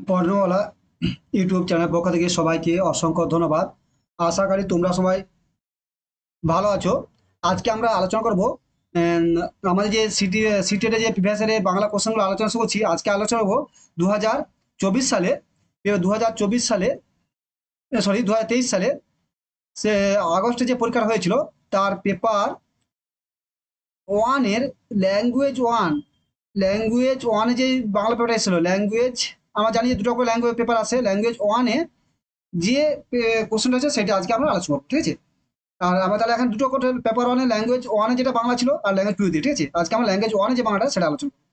পর্ণওয়ালা YouTube channel পক্ষ থেকে সবাইকে অসংখ্য ধন্যবাদ। আশা করি তোমরা সবাই ভালো আছো। আজকে আমরা আলোচনা করব উম, আমাদের যে সিটেটে যে প্রিভিয়াস ইয়ারের বাংলা কোশ্চেনগুলো আলোচনা শুরু করছি। আজকে আলোচনা করবো 2024 সালে, 2024 সালে, সরি 2023 সালে, সে আগস্টে যে পরীক্ষাটা হয়েছিল তার পেপার ওয়ানের ল্যাঙ্গুয়েজ ওয়ানে যে বাংলা পেপারটা এসেছিল ল্যাঙ্গুয়েজ, আমরা জানি যে দুটো করে ল্যাঙ্গুয়েজ পেপার আছে। ল্যাঙ্গুয়েজ ওয়ানে যে কোশ্চেনটা আছে সেটা আজকে আমরা আলোচনা করবো, ঠিক আছে? আর আমরা তাহলে এখন দুটো করে পেপার ওয়ানে, ল্যাঙ্গুয়েজ ওয়ানে যেটা বাংলা ছিল আর ল্যাঙ্গুয়েজ টু দিয়ে, ঠিক আছে? আজকে আমরা ল্যাঙ্গুয়েজ ওয়ানে যে বাংলাটা সেটা আলোচনা করবো।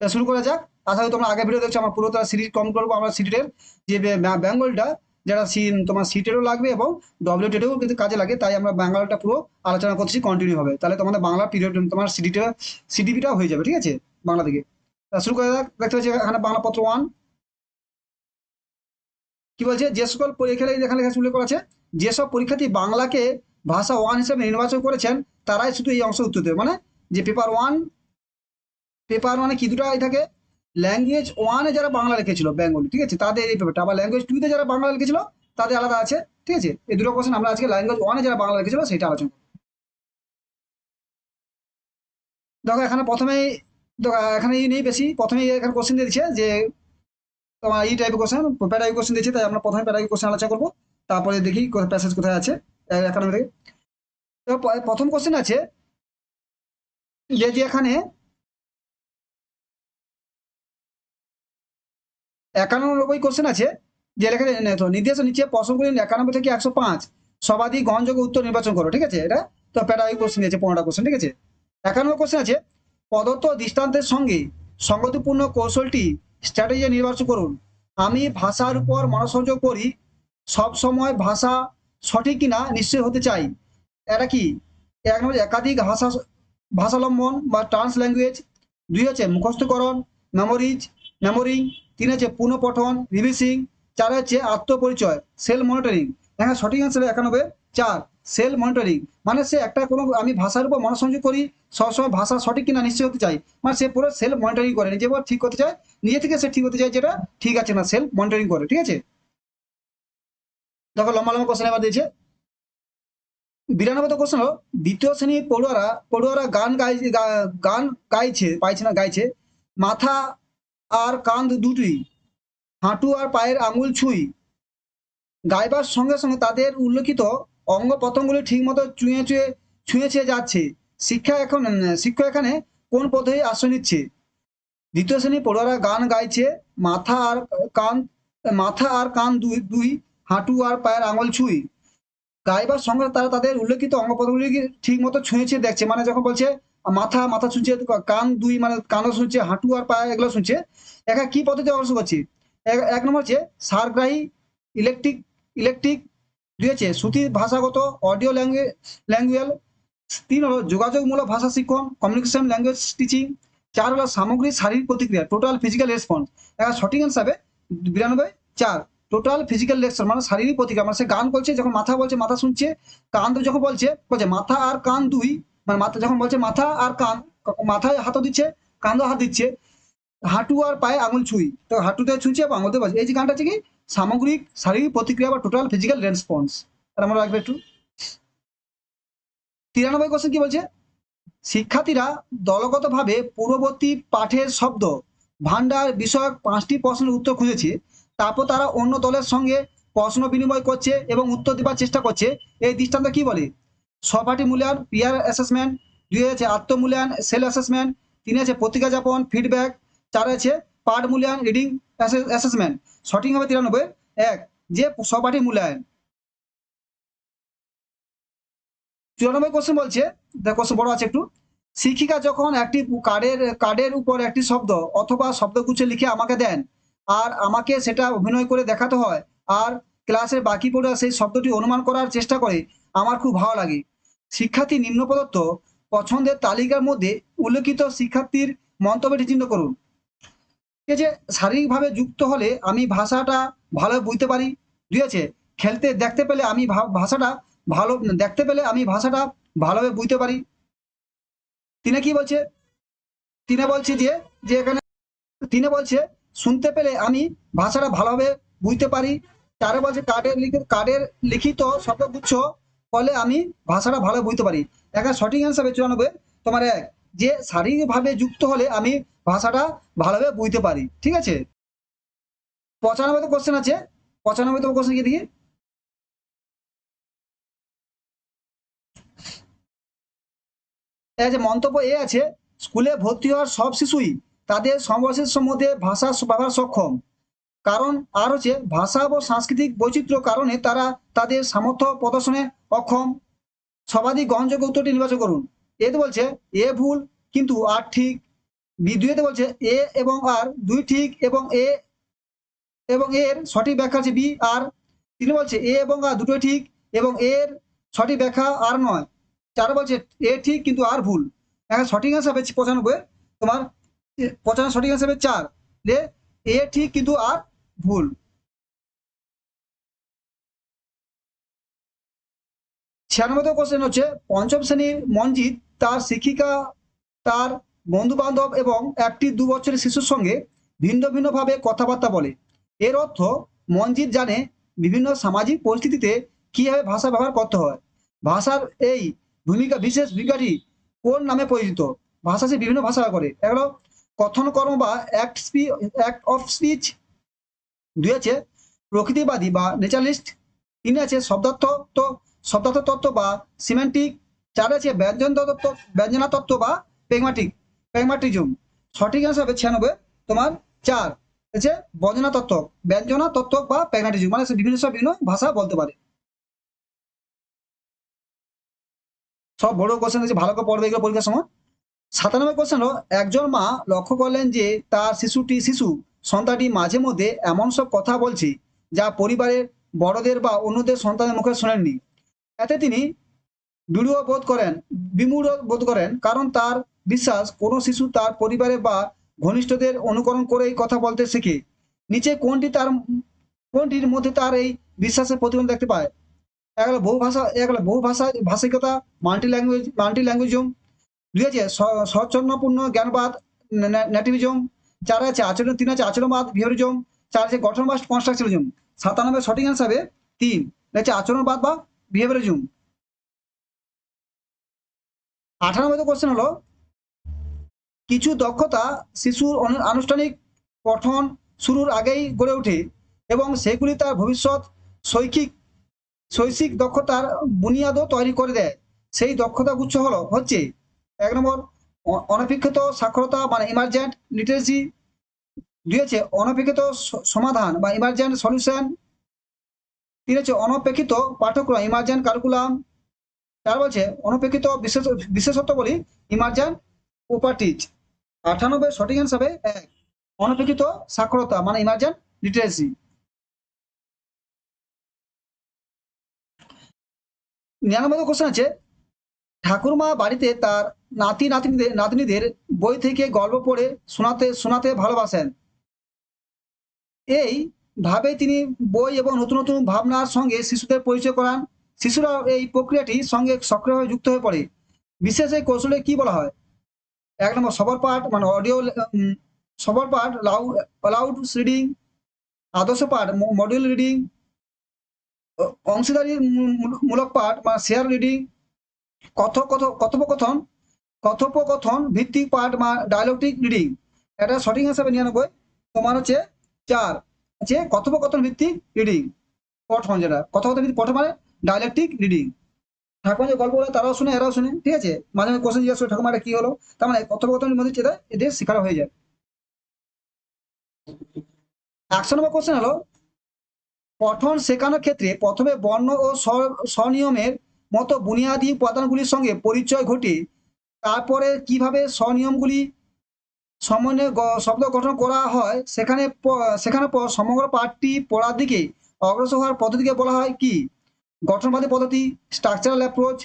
তা শুরু করা যাক। আশা করি তোমরা আগের ভিডিও দেখছো, আমার পুরো তার সিরিজ কম করবো। আমরা সিটের যে বেঙ্গলটা, যেটা তোমার সিটেরও লাগবে এবং ডব্লিউটেটেও কিন্তু কাজে লাগে, তাই আমরা বাংলাটা পুরো আলোচনা করছি কন্টিনিউ হবে। তাহলে তোমাদের বাংলা পিরিয়ড তোমার সিডিপিটা হয়ে যাবে, ঠিক আছে, বাংলা থেকে। তা শুরু করা যাক। দেখতে পাচ্ছি এখানে বাংলা পত্র ওয়ান কি বলছে, যে সকল পরীক্ষার্থী এখানে লেখা উল্লেখ করা আছে, যেসব পরীক্ষার্থী বাংলাকে ভাষা ওয়ান হিসেবে নির্বাচন করেছেন তারাই শুধু এই অংশ উত্তর দেবে। মানে যে পেপার ওয়ানে কি দুটো থাকে, ল্যাঙ্গুয়েজ ওয়ানে যারা বাংলা লিখেছিল বেঙ্গলি, ঠিক আছে, তাদের এই পেপারটা। আবার ল্যাঙ্গুয়েজ টুতে যারা বাংলা লিখেছিল তাদের আলাদা আছে, ঠিক আছে। এই দুটো কোশ্চেন আমরা আজকে ল্যাঙ্গুয়েজ ওয়ানে যারা বাংলা লিখেছিল সেটা আলোচনা করবো। দেখো এখানে প্রথমেই, দেখো এখানে ই নেই বেশি, প্রথমেই এখানে কোশ্চেন দিয়ে দিচ্ছে যে তোমার এই টাইপের কোশ্চেন, প্যারাগ্রাফ কোশ্চেন দিচ্ছে, তাই আমরা প্রথমে প্যারাগ্রাফ কোশ্চেন আলোচনা করবো। তারপরে দেখি প্যাসেজ কোথায় আছে একাডেমি থেকে। তো প্রথম কোশ্চেন আছে যে এখানে 91 কোশ্চেন আছে, যে লেখা তো নির্দেশ নিচে প্রশ্নগুলি 91 থেকে 105 সর্বাধিক গ্রহণযোগ্য উত্তর নির্বাচন করো, ঠিক আছে। এটা তো প্যারাগ্রাফ কোশ্চেন দিয়েছে 15টা কোশ্চেন, ঠিক আছে। 91 কোশ্চেন আছে, প্রদত্ত দৃষ্টান্তের সঙ্গে সঙ্গতিপূর্ণ কৌশলটি স্ট্র্যাটেজি নির্বাচন করুন। আমি ভাষার উপর মনোসংযোগ করি, সব সময় ভাষা সঠিক কিনা নিশ্চয় হতে চাই। এটা কি? এক নম্বর একাধিক ভাষালম্বন বা ট্রান্স ল্যাঙ্গুয়েজ। দুই হচ্ছে মুখস্থকরণ, মেমোরিং। তিন হচ্ছে পুনঃপঠন, রিভিসিং। চার হচ্ছে আত্মপরিচয়, সেলফ মনিটরিং। এখানে সঠিক অ্যান্সার 91 চার, সেলফ মনিটরিং। মানে সে একটা কোনো, আমি ভাষার উপর মনোসংযোগ করি, সবসময় ভাষা সঠিক কিনা নিশ্চয় হতে চাই, মানে সে পুরো সেলফ মনিটরিং করে, নিজে ঠিক করতে চায়, নিজে থেকে সে ঠিক হতে চায় যেটা ঠিক আছে না, সেলফ মনিটরিং করে, ঠিক আছে। দেখো লম্বা লম্বা কোশ্চেন এবার দিয়েছে। 92 কোশ্চেন হলো, দ্বিতীয় শ্রেণী পড়ুয়ারা গান গাইছে, পাইছে না গাইছে, মাথা আর কাঁধ দুটি, হাঁটু আর পায়ের আঙুল ছুঁই। গাইবার সঙ্গে সঙ্গে তাদের উল্লেখিত অঙ্গ প্রত্যঙ্গগুলি ঠিক মতো ছুঁয়ে ছুঁয়ে যাচ্ছে। শিক্ষক এখানে কোন পদ্ধতি আশ্রয় নিচ্ছে? দ্বিতীয় শ্রেণী পড়ুয়ারা গান গাইছে, মাথা আর কান মাথা আর কান দুই দুই, হাঁটু আর পায়ের আঙুল ছুঁই। গাইবার সঙ্গে তারা তাদের উল্লেখিত অঙ্গ প্রত্যঙ্গগুলিকে ঠিক মতো ছুঁয়েছে দেখছে, মানে যখন বলছে মাথা মাথা ছুঁচ্ছে, কান দুই মানে কানও শুনছে, হাঁটু আর পা এগুলো শুনছে। একা কি পদ্ধতি অবশ্য করছি? এক নম্বর হচ্ছে সারগ্রাহী ইলেকট্রিক ইলেকট্রিক। দুই হচ্ছে শ্রুতি ভাষাগত অডিও ল্যাঙ্গুয়েল। তিন হলো যোগাযোগমূলক ভাষা শিক্ষণ, কমিউনিকেশন ল্যাঙ্গুয়েজ টিচিং। চার হলো সামগ্রিক শারীরিক প্রতিক্রিয়া, টোটাল ফিজিক্যাল রেসপন্স। এবার সঠিক অ্যান্সার হবে 92 চার, টোটাল ফিজিক্যাল রিঅ্যাকশন, মানে শারীরিক প্রতিক্রিয়া। মানে সে গান বলছে, যখন মাথা বলছে মাথা শুনছে, কান যখন বলছে বলছে মাথা আর কান দুই, মানে মাথা যখন বলছে মাথা আর কান, মাথায় হাতও দিচ্ছে, কানও হাত দিচ্ছে, হাঁটু আর পায়ে আঙুল ছুঁই, তো হাঁটুতে ছুঁচ্ছে এবং আঙুলতে বাজছে। এই যে গানটা হচ্ছে কি সামগ্রিক শারীরিক প্রতিক্রিয়া বা টোটাল ফিজিক্যাল রেসপন্স। তার আমরা রাখবে একটু। 93 কোশ্চেন কি বলছে, শিক্ষার্থীরা দলগতভাবে পূর্ববর্তী পাঠের শব্দ ভান্ডার বিষয়ক 5টি প্রশ্নের উত্তর খুঁজেছে। তারপর তারা অন্য দলের সঙ্গে প্রশ্ন বিনিময় করছে এবং উত্তর দেওয়ার চেষ্টা করছে। এই দৃষ্টান্ত কি বলে? সহপাঠী মূল্যায়ন, পিয়ার অ্যাসেসমেন্ট। দুই আছে আত্মমূল্যায়ন, সেলফ অ্যাসেসমেন্ট। তিন আছে প্রতিজ্ঞা যাপন, ফিডব্যাক। চার আছে পাঠ মূল্যায়ন, রিডিং অ্যাসেসমেন্ট। সঠিক হবে 93 এক, যে সহপাঠী মূল্যায়ন। 94 কোশ্চেন বলছে, কোশ্চেন বড় আছে একটু, শিক্ষিকা যখন একটি কার্ডের উপর একটি শব্দ অথবা শব্দগুচ্ছ লিখে আমাকে দেন, আর আমাকে সেটা অভিনয় করে দেখাতে হয়, আর ক্লাসের বাকি পড়ুয়া সেই শব্দটি অনুমান করার চেষ্টা করে, আমার খুব ভালো লাগে। শিক্ষার্থী নিম্ন প্রদত্ত পছন্দের তালিকার মধ্যে উল্লেখিত শিক্ষার্থীর মন্তব্যটি চিহ্নিত করুন। এই যে শারীরিকভাবে যুক্ত হলে আমি ভাষাটা ভালো বুঝতে পারি। দুই আছে খেলতে দেখতে পেলে আমি ভাষাটা ভালো দেখতে পেলে আমি ভাষাটা ভালোভাবে বুঝতে পারি। তিনে কি বলছে? তিনে বলছে যে যে এখানে তিনে বলছে শুনতে পেলে আমি ভাষাটা ভালোভাবে বুঝতে পারি। 4 বলছে কার্ডের লিখিত শব্দগুচ্ছ ফলে আমি ভাষাটা ভালো বুঝতে পারি। এখানে সঠিক অ্যান্সার হবে 94 তোমার 1, যে শারীরিকভাবে যুক্ত হলে আমি ভাষাটা ভালোভাবে বুঝতে পারি। ঠিক আছে, 95 কোশ্চেন আছে। 95তম কোশ্চেন কি দেখি। এই যে মন্তব্য এ আছে, স্কুলে ভর্তি হওয়ার সব শিশুই তাদের সমবয়সীর মধ্যে ভাষা ব্যবহার সক্ষম। কারণ আর হচ্ছে ভাষা ও সাংস্কৃতিক বৈচিত্র্য কারণে তারা তাদের সামর্থ্য প্রদর্শনে অক্ষম। সর্বাধিক গ্রহণযোগ্য উত্তরটি নির্বাচন করুন। এতে বলছে এ ভুল কিন্তু আর ঠিক। বি দুইতে বলছে এ এবং আর দুই ঠিক এবং এর সঠিক ব্যাখ্যা হচ্ছে বি আর। তিনি বলছে এ এবং আর দুটোই ঠিক এবং এর সঠিক ব্যাখ্যা আর নয়। 4 বলছে এ ঠিক কিন্তু আর ভুল। এখন সঠিক অ্যান্সার হবে 95 তোমার 95 সঠিক অ্যান্সার হবে 4, যে এ ঠিক কিন্তু আর ভুল। 96 কোশ্চেন হচ্ছে, পঞ্চম শ্রেণীর মঞ্জিত তার শিক্ষিকা, তার বন্ধু বান্ধব এবং একটি 2 বছরের শিশুর সঙ্গে ভিন্ন ভিন্ন ভাবে কথাবার্তা বলে। এর অর্থ মঞ্জিত জানে বিভিন্ন সামাজিক পরিস্থিতিতে কিভাবে ভাষা ব্যবহার করতে হয়। ভাষার এই বিশেষ ভূমিকাটি কোন নামে পরিচিত? ভাষা সে বিভিন্ন ভাষা করে। এগুলো কথন কর্ম বা অ্যাক্ট অফ স্পিচ। 2 আছে প্রকৃতিবাদী বা নেচারালিস্ট। 3 আছে শব্দার্থ তত্ত্ব বা সিমেন্টিক। 4 আছে ব্যঞ্জনা তত্ত্ব বা প্যাগমাটিজম। সঠিক অ্যান্সার হবে 96 তোমার 4 আছে ব্যঞ্জনা তত্ত্ব বা প্যাগমাটিজম, মানে সে বিভিন্ন ভাষা বলতে পারে। সব বড় কোশ্চেন আছে, ভালো করে পড়বে এগুলো পরীক্ষার সময়। 97 কোশ্চেন হলো, একজন মা লক্ষ্য করলেন যে তার সন্তানটি মাঝে মধ্যে এমন সব কথা বলছে যা পরিবারের বড়দের বা অন্যদের সন্তানের মুখে শোনেননি। এতে তিনি বিমূঢ় বোধ করেন, কারণ তার বিশ্বাস কোনো শিশু তার পরিবারের বা ঘনিষ্ঠদের অনুকরণ করে এই কথা বলতে শেখে। নিচে কোনটির মধ্যে তার এই বিশ্বাসের প্রতিফলন দেখতে পায়? বহু ভাষিকতা, মাল্টি ল্যাঙ্গুয়েজম। 2 আছে স্বচ্ছন্দপূর্ণ জ্ঞানবাদ, নেটিভিজম। 4 আছে 3 আছে আচরণবাদ, বিহেভিয়ারিজম। 4 আছে গঠনবাদ, কনস্ট্রাকশনিজম। 97 সঠিক অ্যান্সার হবে 3, হচ্ছে আচরণবাদ বা বিহেভিয়ারিজম। 98 কোশ্চেন হলো, কিছু দক্ষতা শিশুর আনুষ্ঠানিক পঠন শুরুর আগেই গড়ে ওঠে এবং সেগুলি তার ভবিষ্যৎ শৈক্ষিক দক্ষতার বুনিয়াদও তৈরি করে দেয়। সেই দক্ষতাগুচ্ছ হচ্ছে 1 নম্বর অনপেক্ষিত সাক্ষরতা মানে ইমার্জেন্ট লিটারেসি। 2 আছে অনপেক্ষিত সমাধান বা ইমার্জেন্ট সলিউশন। 3 আছে অনপেক্ষিত পাঠ্যক্রম ইমার্জেন্ট কারিকুলাম। 4 বলছে অনপেক্ষিত বিশেষত্ব বলি ইমার্জেন্ট প্রপার্টিজ। 98 সঠিক অ্যান্সার হবে 1, অনপেক্ষিত সাক্ষরতা মানে ইমার্জেন্ট লিটারেসি। 99 কোশ্চেন আছে, ঠাকুরমা বাড়িতে তার নাতনিদের বই থেকে গল্প পড়ে শোনাতে ভালোবাসেন। এই ভাবে তিনি বই এবং নতুন নতুন ভাবনার সঙ্গে শিশুদের পরিচয় করান। শিশুরা এই প্রক্রিয়াটির সঙ্গে সক্রিয়ভাবে যুক্ত হয়ে পড়ে। বিশেষ এই কৌশলে কি বলা হয়? 1 নম্বর সবার পাঠ মানে সবার পাঠ লাউড রিডিং। আদর্শ পাঠ মডিউল রিডিং। অংশীদারি মূলক পাঠ বা শেয়ার রিডিং। কথোপকথন কথোপকথন ভিত্তিক পাঠ বা ডায়ালগটিক রিডিং। এটা সঠিক হিসাবে 99 তোমার হচ্ছে 4 আছে কথোপকথন ভিত্তিক রিডিং পঠন, যেটা কথোপকথন ভিত্তিক পঠন মানে ডায়ালেকটিক রিডিং। ঠাকুমা যে গল্প বলে তারাও শুনে এরাও শুনে, ঠিক আছে, মাঝে মাঝে কোশ্চেন জিজ্ঞাসা করে ঠাকুমা এটা কি হলো, তার মানে কথোপকথনের মধ্যে যেটা এদের শেখানো হয়ে যায়। 100 নম্বর কোশ্চেন হলো, পঠন শেখানোর ক্ষেত্রে প্রথমে বর্ণ ও স্বনিয়মের মতো বুনিয়াদী উপাদানগুলির সঙ্গে পরিচয় ঘটে তারপরে কিভাবে স্বনিয়মগুলি সমন্বয়ে শব্দ গঠন করা হয় শেখানোর পর সমগ্র পাঠটি পড়ার দিকে অগ্রসর হওয়ার পদ্ধতিকে বলা হয় কি? গঠনবাদী পদ্ধতি, স্ট্রাকচারাল অ্যাপ্রোচ।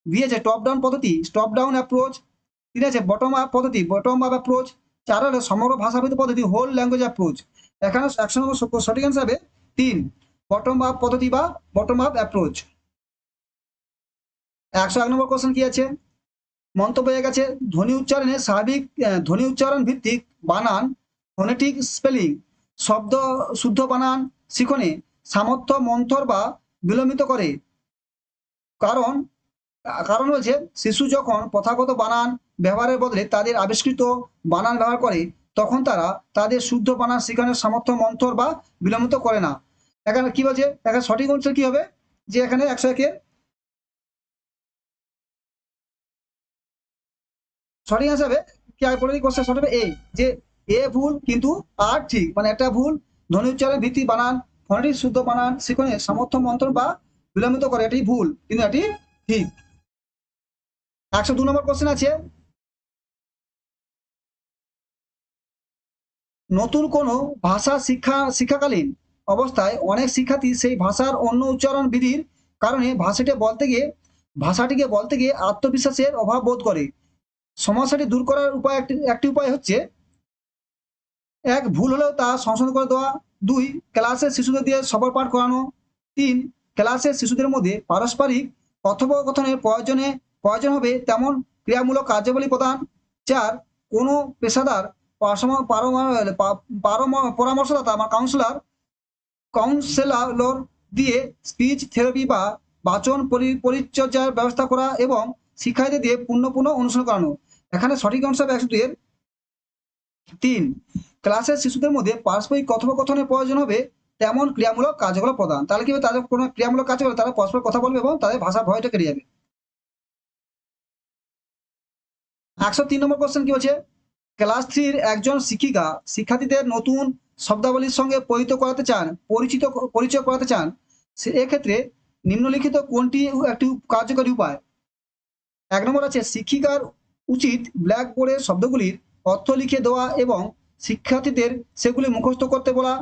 দিয়েছে টপ ডাউন পদ্ধতি, টপ ডাউন অ্যাপ্রোচ। ঠিক আছে, বটম আপ পদ্ধতি, বটম আপ অ্যাপ্রোচ। 4 হলো সমগ্র ভাষাভিত্তিক পদ্ধতি, হোল ল্যাঙ্গুয়েজ অ্যাপ্রোচ। এখানে 100 নম্বর সঠিক অ্যান্সার হবে 3, বটম আপ পদ্ধতি বা বটম আপ অ্যাপ্রোচ। 101 নম্বর কোশ্চেন কি আছে? মন্তব্য হয়ে গেছে, ধ্বনি উচ্চারণ ভিত্তিক বানান ফোনেটিক স্পেলিং, শব্দ শুদ্ধ বানান শিখনে সামর্থ্য মন্থর বা বিলম্বিত করে। কারণ কারণ হচ্ছে শিশু যখন প্রথাগত বানান ব্যবহারের বদলে তাদের আবিষ্কৃত বানান ব্যবহার করে, তখন তারা তাদের শুদ্ধ বানান শেখানোর সামর্থ্য মন্থর বা বিলম্বিত করে না। এখানে কি বলছে, এখানে সঠিক উত্তর কি হবে, যে এখানে 101-এর সঠিক হিসাবে কি আগে পড়ে কোশ্চেন সঠিক হবে এ, যে এ ভুল কিন্তু আর ঠিক, মানে একটা ভুল ধ্বনি উচ্চারণের ভিত্তি বানান ফোনেটিক শুদ্ধ বানান শিখনে সামর্থ্য মন্থন বা বিলম্বিত করে, এটি ভুল কিন্তু এটি ঠিক। 102 নম্বর কোশ্চেন আছে, নতুন কোনো ভাষা শিক্ষাকালীন অবস্থায় অনেক শিক্ষার্থী সেই ভাষার অন্য উচ্চারণ বিধির কারণে ভাষাটিকে বলতে গিয়ে আত্মবিশ্বাসের অভাব বোধ করে। সমস্যাটি দূর করার উপায় একটি উপায় হচ্ছে, এক, ভুল হলেও তা সংশোধন করে দেওয়া। 2, ক্লাসে শিশুদের দিয়ে সবার পাঠ করানো। 3, ক্লাসে শিশুদের মধ্যে পারস্পরিক কথোপকথনের প্রয়োজন হবে তেমন ক্রিয়ামূলক কার্যাবলী প্রদান। 4, কোনো পেশাদার পরামর্শদাতা বা কাউন্সেলর দিয়ে স্পিচ থেরাপি বা বাচন পরিচর্যার ব্যবস্থা করা এবং শিক্ষার্থীদের দিয়ে পুনঃ অনুসরণ করানো। এখানে সঠিক অংশ হবে 102-এর 3, ক্লাসের শিশুদের মধ্যে পারস্পরিক কথোপকথনের প্রয়োজন হবে তেমন ক্রিয়ামূলক কার্যকলাপ প্রদান। তাহলে কি হবে, তাদের কোনো ক্রিয়ামূলক কাজ করলে তারা পরস্পর কথা বলবে এবং তাদের ভাষা ভয়টা কেটে যাবে। 103 নম্বর কোশ্চেন কি বলছে, ক্লাস 3-র একজন শিক্ষিকা শিক্ষার্থীদের নতুন শব্দাবলীর সঙ্গে পরিচয় করাতে চান, এক্ষেত্রে নিম্নলিখিত কোনটি একটি কার্যকরী উপায়? 1 নম্বর আছে, শিক্ষিকার উচিত ব্ল্যাকবোর্ডে শব্দগুলির অর্থ লিখে দেওয়া এবং শিক্ষার্থীদের সেগুলি মুখস্থ করতে বলা।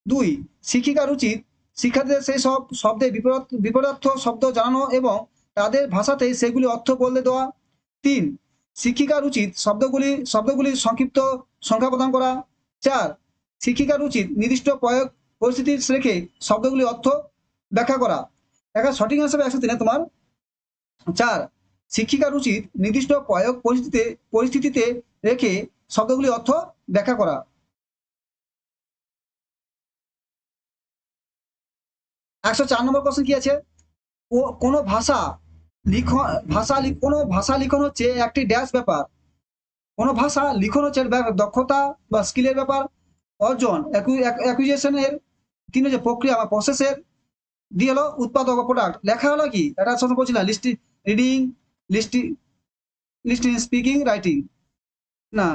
2, শিক্ষিকার উচিত শিক্ষার্থীদের সেই সব শব্দের বিপরীতার্থ শব্দ জানানো এবং তাদের ভাষাতেই সেগুলি অর্থ বলতে দেওয়া। 3, শিক্ষিকার উচিত শব্দগুলির সংক্ষিপ্ত সংখ্যা প্রদান করা। 4, শিক্ষিকার উচিত নির্দিষ্ট প্রয়োগ পরিস্থিতি রেখে শব্দগুলির অর্থ ব্যাখ্যা করা। এখানে সঠিক হিসাবে 103 তোমার 4, শিক্ষিকার উচিত নির্দিষ্ট প্রয়োগ পরিস্থিতিতে রেখে শব্দগুলি অর্থ ব্যাখ্যা করা। 104 নম্বর কোশ্চেন কি আছে, কোনো ভাষা লিখন হচ্ছে একটি ড্যাশ ব্যাপার। কোনো ভাষা লিখন হচ্ছে দক্ষতা বা স্কিলের ব্যাপার। অর্জন অ্যাকুইজিশনের 3 হচ্ছে প্রক্রিয়া বা প্রসেসের। দিয়ে হলো উৎপাদক বা প্রোডাক্ট। লেখা হলো কি, এটা সঙ্গে বলছি না, রিডিং, লিস্টিং, স্পিকিং, রাইটিং। না,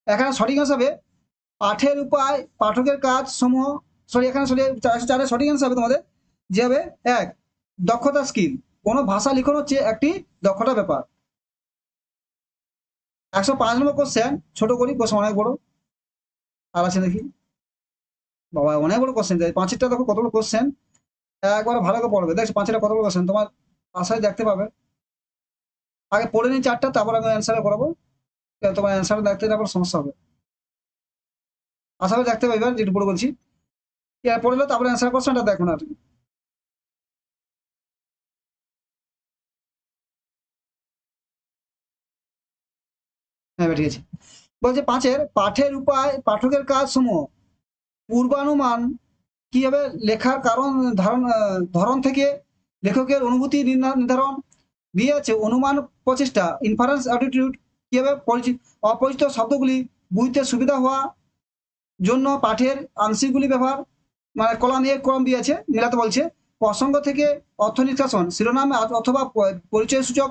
এখানে সঠিক হিসাবে পাঠের উপায়, পাঠকের কাজ সমূহ, এখানে সঠিক অ্যান্সার হবে তোমাদের যে হবে 1, দক্ষতা স্কিল। কোনো ভাষা লিখন হচ্ছে একটি দক্ষতা ব্যাপার। 105 নম্বর কোশ্চেন, ছোট করি, কোশ্চেন অনেক বড় আর আছে দেখি, বাবা অনেক বড় কোশ্চেন, 5টা দেখো কতগুলো কোশ্চেন, একবার ভালো করে পড়বে, দেখছো 5টা কতগুলো কোশ্চেন তোমার আশায় দেখতে পাবে। আগে পড়ে নিই 4টা, তারপর আমি অ্যান্সারে করাবো, তোমার অ্যান্সার দেখতে তারপর সমস্যা হবে। আশা করি দেখতে পাইবে যেটু পড়ে বলছি, পড়লো তারপরে অ্যান্সার কোশ্চেনটা দেখো না তুমি। হ্যাঁ ঠিক আছে, বলছে 5-এর পাঠের উপায়, পাঠকের কাজ সমূহ, পূর্বানুমান কি হবে, লেখার ধরন থেকে লেখকের অনুভূতি নির্ধারণ। দিয়ে আছে অনুমান প্রচেষ্টা, ইনফারেন্স অ্যাটিটিউড কি হবে, অপরিচিত শব্দগুলি বুঝতে সুবিধা হওয়া জন্য পাঠের আংশিকগুলি ব্যবহার, মানে কলাম এ কলাম বি আছে মিলাতে বলছে। প্রসঙ্গ থেকে অর্থ নিষ্কাশন, শিরোনাম অথবা পরিচয় সূচক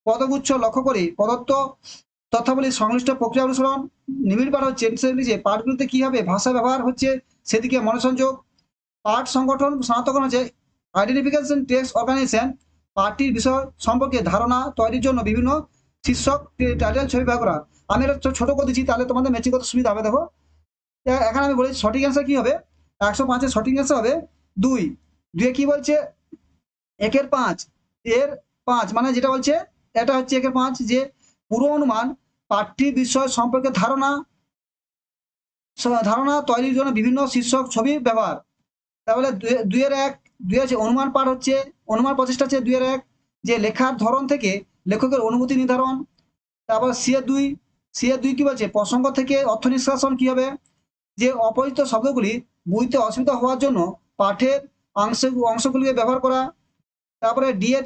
পদগুচ্ছ লক্ষ্য করে প্রদত্ত তথ্যাবলী সংশ্লিষ্ট প্রক্রিয়া অনুসরণ। নিবিড় পাঠ হচ্ছে যে পাঠগুলিতে কিভাবে ভাষা ব্যবহার হচ্ছে সেদিকে মনোসংযোগ। পাঠ সংগঠন শনাক্তকরণ হচ্ছে আইডেন্টিফিকেশন টেক্সট অর্গানাইজেশন, পাঠটির বিষয় সম্পর্কে ধারণা তৈরির জন্য বিভিন্ন শীর্ষক টাইটেল ছবি ব্যবহার করা। আমি এটা ছোট করে দিচ্ছি, তাহলে তোমাদের ম্যাচিং করতে সুবিধা হবে। দেখো এখানে আমি বলি সঠিক অ্যান্সার কি হবে, 105-এর সঠিক অ্যান্সার হবে 2। 2 কি বলছে, 1-5, এর 5 মানে যেটা বলছে এটা হচ্ছে 1-5, যে পুরো অনুমান পাঠ্যের বিষয় সম্পর্কে ধারণা তৈরির জন্য বিভিন্ন শীর্ষক ছবি ব্যবহার। তাহলে 2-1, 2 আছে অনুমান পাঠ হচ্ছে, অনুমান প্রচেষ্টা হচ্ছে 2-1, যে লেখার ধরন থেকে লেখকের অনুভূতি নির্ধারণ। তারপর C-2, সি এর 2 কি বলছে, প্রসঙ্গ থেকে অর্থ নিষ্কাশন কি হবে, যে অপরিচিত শব্দগুলি বুঝতে অসুবিধা হওয়ার জন্য পাঠের অংশগুলিকে ব্যবহার করা। তারপরে ডি এর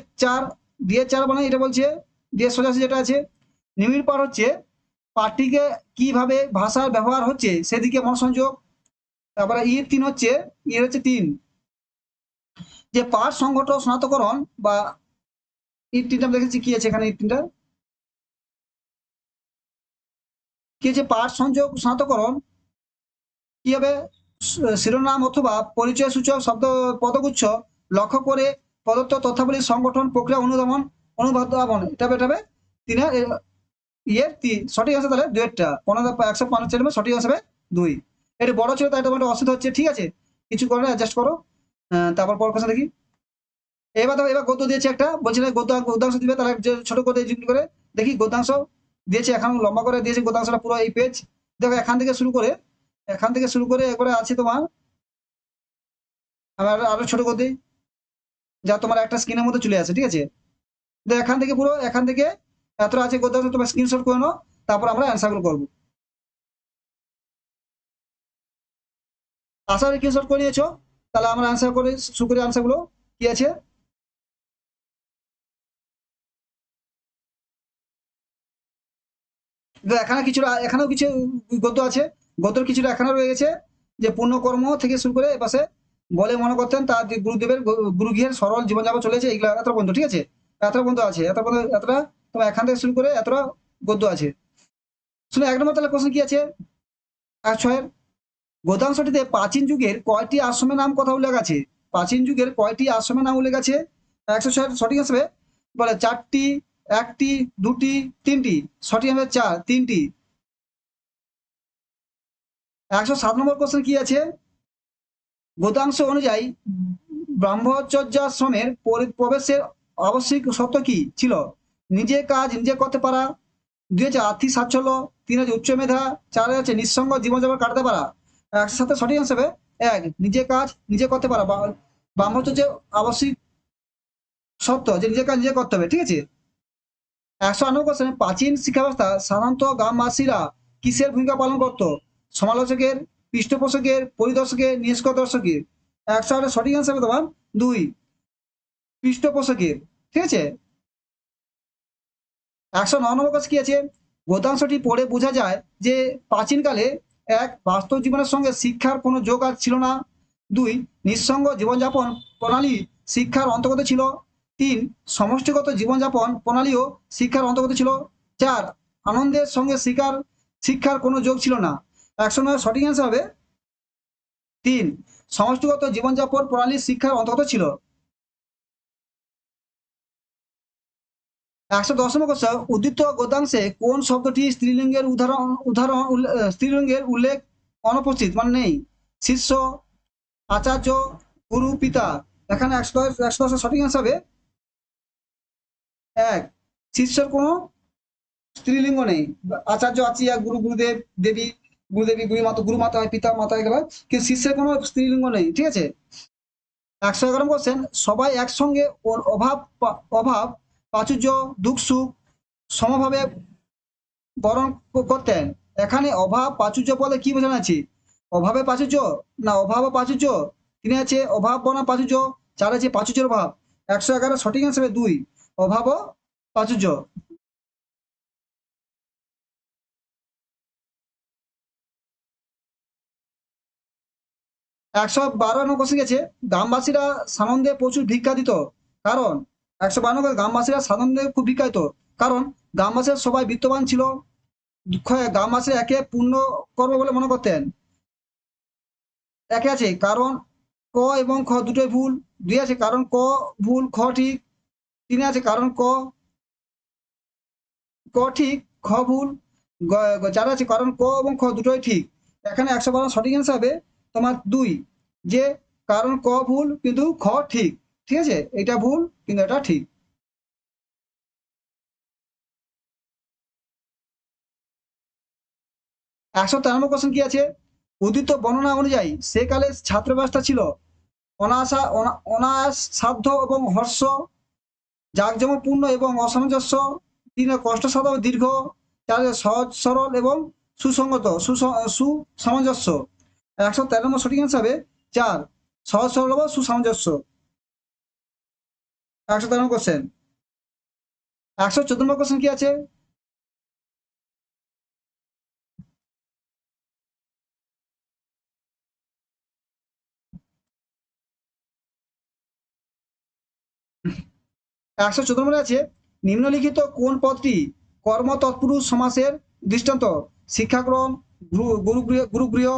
4 মানে এটা বলছে, ডি এর সোজাসুজি যেটা আছে নিবিড় পাঠ হচ্ছে পাঠটিকে কিভাবে ভাষার ব্যবহার হচ্ছে সেদিকে মনোসংযোগ। তারপরে ই-3 হচ্ছে, ই-3 যে পাঠ সংগঠন শনাক্তকরণ বা ই-3টা দেখেছি কি আছে এখানে, ই-3টা কি আছে, পাঠ সংযোগ শনাক্তকরণ কি হবে, শিরোনাম অথবা পরিচয় সূচক শব্দ পদগুচ্ছ লক্ষ্য করে প্রদত্ত তথ্যাবলী সংগঠন প্রক্রিয়া অনুধাবন, এটা হবে 3 ইয়ের 3 সঠিক আছে, তাহলে 2-টা 150 সঠিক আসবে 2। এটা বড় ছিল তাই তোমার অসুবিধা হচ্ছে, ঠিক আছে কিছু করে অ্যাডজাস্ট করো। তারপর পর কথা দেখি। এবার দেখো, এবার গদ্য দিয়েছে একটা, বলছিল গদ্যাংশ দিবে, তাহলে যে ছোট করে জিনিস করে দেখি গদ্যাংশ দিয়েছে, এখন লম্বা করে দিয়েছে গদ্যাংশটা পুরো এই পেজ। দেখো এখান থেকে শুরু করে একবারে আছে তোমার, আমি আরো ছোট করে দিই যা তোমার একটা স্ক্রিনের মধ্যে চলে আসে, ঠিক আছে। তো এখান থেকে এতটা আছে গদ্যাংশ, তোমার স্ক্রিনশট করে নাও, তারপর আমরা অ্যান্সারগুলো করবো। আশা করি স্ক্রিনশট করে নিয়েছো, তাহলে আমরা অ্যান্সার করে শুরু করি। অ্যান্সারগুলো কি আছে, তো এখানেও কিছু গদ্য আছে, গদ্যর কিছুটা এখানে রয়ে গেছে, যে পূর্ণকর্ম থেকে শুরু করে এপাশে বলে মনে করতেন তার যে গুরুদেবের গুরুগৃহের সরল জীবনযাপন চলেছে, এগুলো এতটা পর্যন্ত, ঠিক আছে এতটা পর্যন্ত আছে, এতটা তোমার এখান থেকে শুরু করে এতটা গদ্য আছে। শুনে 1 নম্বর তাহলে কোশ্চেন কি আছে, 6 গদ্যাংশটিতে প্রাচীন যুগের কয়টি আশ্রমের নাম কথা উল্লেখ আছে, প্রাচীন যুগের কয়টি আশ্রমের নাম উল্লেখ আছে। 106 সঠিক আসবে, বলে 4টি, 1টি, 2টি, 3টি, সঠিক হবে 4, 3টি। 107 নম্বর কোশ্চেন কি আছে, গদ্যাংশ অনুযায়ী ব্রহ্মচর্যাশ্রমের প্রবেশের আবশ্যিক শর্ত কি ছিল, নিজে কাজ নিজে করতে পারা, 2 হচ্ছে আর্থিক সাচ্ছল্য, 3 হচ্ছে উচ্চ মেধা, 4 হচ্ছে নিঃসঙ্গ জীবনযাপন কাটাতে পারা। 107 সঠিক হিসেবে 1, নিজে কাজ নিজে করতে পারা, ব্রহ্মচর্যের আবশ্যিক শর্ত যে নিজের কাজ নিজে করতে হবে, ঠিক আছে। 108 কোশ্চেন, প্রাচীন শিক্ষা ব্যবস্থা সাধারণত গ্রামবাসীরা কিসের ভূমিকা পালন করতো, সমালোচকের, পৃষ্ঠপোষকের, পরিদর্শকের, নিষ্কর্ষকের। 108 সঠিক অ্যান্সার তোমার 2, পৃষ্ঠপোষকের, ঠিক আছে। 109 নম্বর কোশ্চেন কি আছে, গদ্যাংশটি পড়ে বোঝা যায় যে প্রাচীনকালে 1, বাস্তব জীবনের সঙ্গে শিক্ষার কোনো যোগ আর ছিল না, 2, নিঃসঙ্গ জীবনযাপন প্রণালী শিক্ষার অন্তর্গত ছিল, 3, সমষ্টিগত জীবনযাপন প্রণালীও শিক্ষার অন্তর্গত ছিল, 4, আনন্দের সঙ্গে শিক্ষার কোনো যোগ ছিল না। 109 সঠিক অ্যান্সার হবে 3, সমষ্টিগত জীবনযাপন প্রণালী শিক্ষার অন্তর্গত ছিল। 110 নম্বর কোশ্চেন, উদ্ধৃত গদ্যাংশে কোন শব্দটি স্ত্রীলিঙ্গের উল্লেখ অনুপস্থিত মানে নেই, শিষ্য, আচার্য, গুরু, পিতা। এখানে 110 সঠিক অ্যান্সার হবে 1, শিষ্যর কোনো স্ত্রীলিঙ্গ নেই, আচার্য, আচিয়া, গুরু, গুরুদেব, দেবী, গুরুদেবী, গুরুমাতা হয়, পিতা মাতা এগুলো, কিন্তু শিষ্যের কোনো স্ত্রীলিঙ্গ নেই, ঠিক আছে। 111 কোশ্চেন, সবাই একসঙ্গে ওর অভাব প্রাচুর্য দুঃখ সুখ সমভাবে বরণ করতেন। এখানে অভাব প্রাচুর্য পদে কি বোঝানো আছে, অভাবে প্রাচুর্য না অভাব প্রাচুর্য, 3 আছে অভাব বনাম প্রাচুর্য, 4 আছে প্রাচুর্যের অভাব। 111 সঠিক হিসেবে 2, অভাব ও প্রাচুর্য। 112 কোশ্চেন গেছে, গ্রামবাসীরা সানন্দে প্রচুর ভিক্ষা দিত, কারণ 152 গ্রামবাসীরা সানন্দে খুব ভিক্ষা দিত, কারণ গ্রামবাসীরা সবাই বিত্তবান ছিল, গ্রামবাসীরা একে পূর্ণ কর্ম বলে মনে করতেন। একে আছে কারণ ক এবং খ দুটোই ভুল, 2 আছে কারণ ক ভুল খ ঠিক, 3 আছে কারণ ক ঠিক খ ভুল, 4 আছে কারণ ক এবং খ দুটোই ঠিক। এখানে 112 সঠিক অ্যান্সার হবে তোমার 2, যে কারণ ক ভুল কিন্তু খ ঠিক, ঠিক আছে, এটা ভুল কিন্তু এটা ঠিক। 193 কোশ্চেন কি আছে, উদ্ধৃত বর্ণনা অনুযায়ী সেকালে ছাত্র ব্যবস্থা ছিল অনায়াস সাধ্য এবং হর্ষ, জাঁকজমকপূর্ণ এবং অসামঞ্জস্য, 3 কষ্টসাধ্য ও দীর্ঘ, 4 সহজ সরল এবং সুসংগত সুসামঞ্জস্য। 113 নম্বর সঠিক অ্যান্সার হবে 4 সহজ সরল এবং সুসামঞ্জস্য। 113 নম্বর কোশ্চেন। 114 নম্বর কোশ্চেন কি আছে? একশো চোদ্দ নম্বরে আছে, নিম্নলিখিত কোন পদটি কর্ম তৎপুরুষ সমাসের দৃষ্টান্ত? শিক্ষা গ্রহণ, গুরুগৃহ,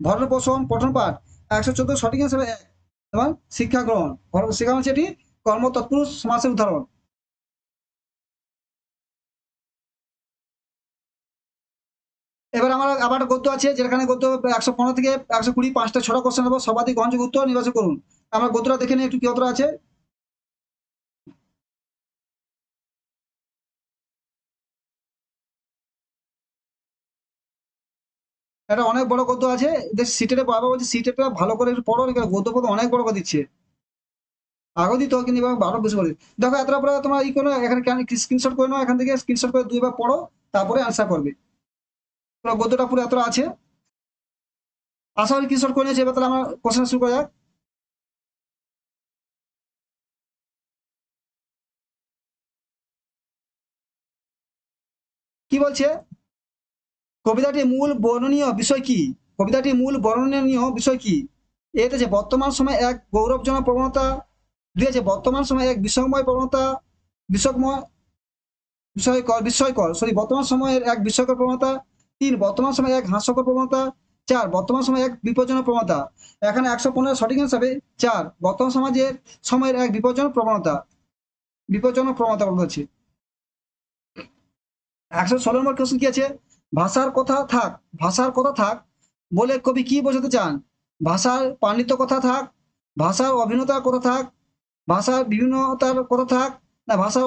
ভরণ পোষণ, পঠন পাঠ। 114 সঠিক হিসেবে এবং শিক্ষা গ্রহণ। শিক্ষা হচ্ছে এটি কর্ম তৎপুরুষ সমাসের উদাহরণ। এবার আমার আবার গদ্য আছে, যেখানে গদ্য 115 থেকে 120 5টা 6টা কোশ্চেন হবে, সর্বাধিক গ্রহণযোগ্য উত্তর নির্বাচন করুন। আমরা গদ্যটা দেখে নিই একটু কি উত্তর আছে। এটা অনেক বড় গদ্য আছে, সিটেটে বাবা বলছে সিটেটা ভালো করে একটু পড়ো, গদ্য পদ অনেক বড় করে দিচ্ছে, আগে দিত কিন্তু এবার আরো বেশি করে। দেখো এতটা পরে তোমরা ই করো, এখানে স্ক্রিনশট করে নাও, এখান থেকে স্ক্রিনশট করে 2বার পড়ো, তারপরে আনসার করবে। গদ্যটা পুরো এতটা আছে, আশা করি স্ক্রিনশট করে নিয়েছে। এবার তাহলে আমরা কোশ্চেন শুরু করা যাক। কি বলছে? কবিতাটির মূল বর্ণনীয় বিষয় কি? কবিতাটির মূল বর্ণনীয় বিষয় কি? এতে যে বর্তমান সময় এক গৌরবজনক প্রবণতা, দুই আছে বর্তমান সময় এক বিষয়ময় প্রবণতা, বিষয়ময় বিস্ময়কর বর্তমান সময়ের এক বিস্ময়কর প্রবণতা, 3 বর্তমান সময়ে এক হাস্যকর প্রবণতা, 4 বর্তমান সময়ে এক বিপজ্জনক প্রবণতা। এখানে 115 সঠিক হিসাবে 4 বর্তমান সময়ের এক বিপজ্জনক প্রবণতা বলছি। 116 নম্বর কোশ্চেন কি আছে? ভাষার কথা থাক বলে কবি কি বোঝাতে চান? ভাষার পাণ্ডিত্য কথা থাক, ভাষার অভিন্নতার কথা থাক, ভাষার বিভিন্নতার কথা থাক, না ভাষার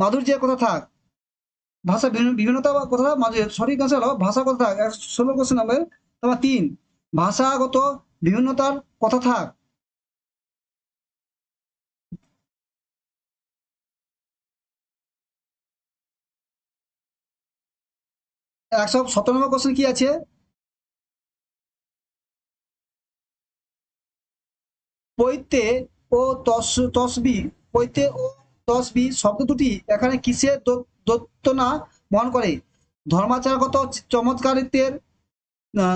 মাধুর্যের কথা থাক? ভাষা বিভিন্নতা বা কথা মাঝে সঠিক আনসার হলো ভাষার কথা থাক। 16 কোশ্চেন হবে তোমার 3 ভাষাগত বিভিন্নতার কথা থাক। 117 নম্বর কোশ্চেন কি আছে? পৈতে ও তসবি, পৈতে ও তসবি শব্দ দুটি এখানে কিসের দোত্তনা বহন করে? ধর্মাচারগত চমৎকারিত্বের,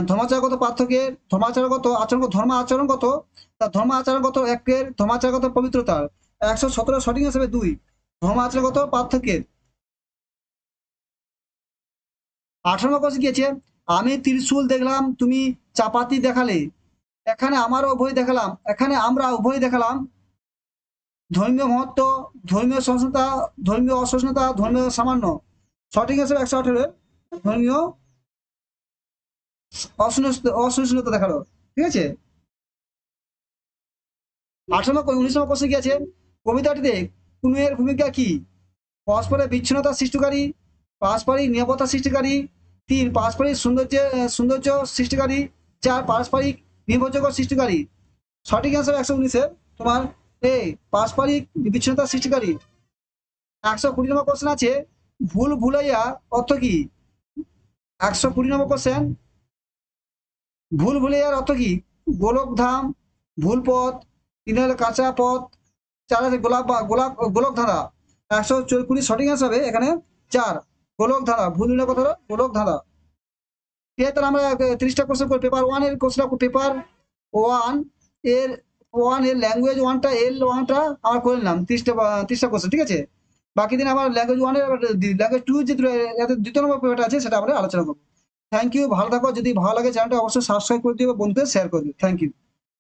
ধর্মাচারগত পার্থক্যের, ধর্ম আচরণগত একের, ধর্মাচারগত পবিত্রতার। 117 সঠিক হিসেবে 2 ধর্মাচারগত পার্থক্যের। 18 নম্বর কোশ্চেন কি আছে? আমি ত্রিশূল দেখলাম, তুমি চাপাতি দেখালে, এখানে আমারও উভয় দেখালাম, এখানে আমরা উভয় দেখালাম। ধর্মীয় মহত্ব, ধর্মীয় সহিষ্ণুতা, ধর্মীয় অসহিষ্ণুতা, ধর্মীয় সামান্য। সঠিক হিসেবে 118 ধর্মীয় অসহিষ্ণুতা দেখালো। ঠিক আছে। 19 নম্বর কোশ্চেন কি আছে? কবিতাটিতে কুনুয়ের ভূমিকা কি? পরস্পরের বিচ্ছিন্নতা সৃষ্টিকারী, পারস্পরিক নিরাপত্তা সৃষ্টিকারী, 3 পারস্পরিক সৌন্দর্য সৃষ্টিকারী, 4 পারস্পরিক নির্ভরযোগ্য সৃষ্টিকারী। সঠিক অ্যান্সার 119 তোমার এ পারস্পরিক বিচ্ছিন্নতা সৃষ্টিকারী। 120 নম্বর কোশ্চেন আছে, ভুল ভুলাইয়া অর্থ কি? 120 নম্বর কোশ্চেন, ভুল ভুলাইয়ার অর্থ কি? গোলক ধাম, ভুল পথ, 3 হলো কাঁচা পথ, 4 আছে গোলক ধাঁধা। 120 সঠিক অ্যান্সার হবে এখানে 4 গোলক ধাঁধা। ভুল হলে কথা হলো গোলক ধাঁধা। ঠিক আছে, তাহলে আমরা 30টা কোশ্চেন করে পেপার 1 এর কোশ্চেন, পেপার 1 এর ল্যাঙ্গুয়েজ 1টা L1টা আমরা করে নিলাম 30টা কোশ্চেন। ঠিক আছে, বাকি দিন আমার ল্যাঙ্গুয়েজ 1 এর ল্যাঙ্গুয়েজ 2 যে দ্বিতীয় নম্বর পেপারটা আছে সেটা আমরা আলোচনা করবো। থ্যাংক ইউ, ভালো থাকো। যদি ভালো লাগে চ্যানেলটা অবশ্যই সাবস্ক্রাইব করে দিও, বন্ধুদের শেয়ার করে দিও। Thank you.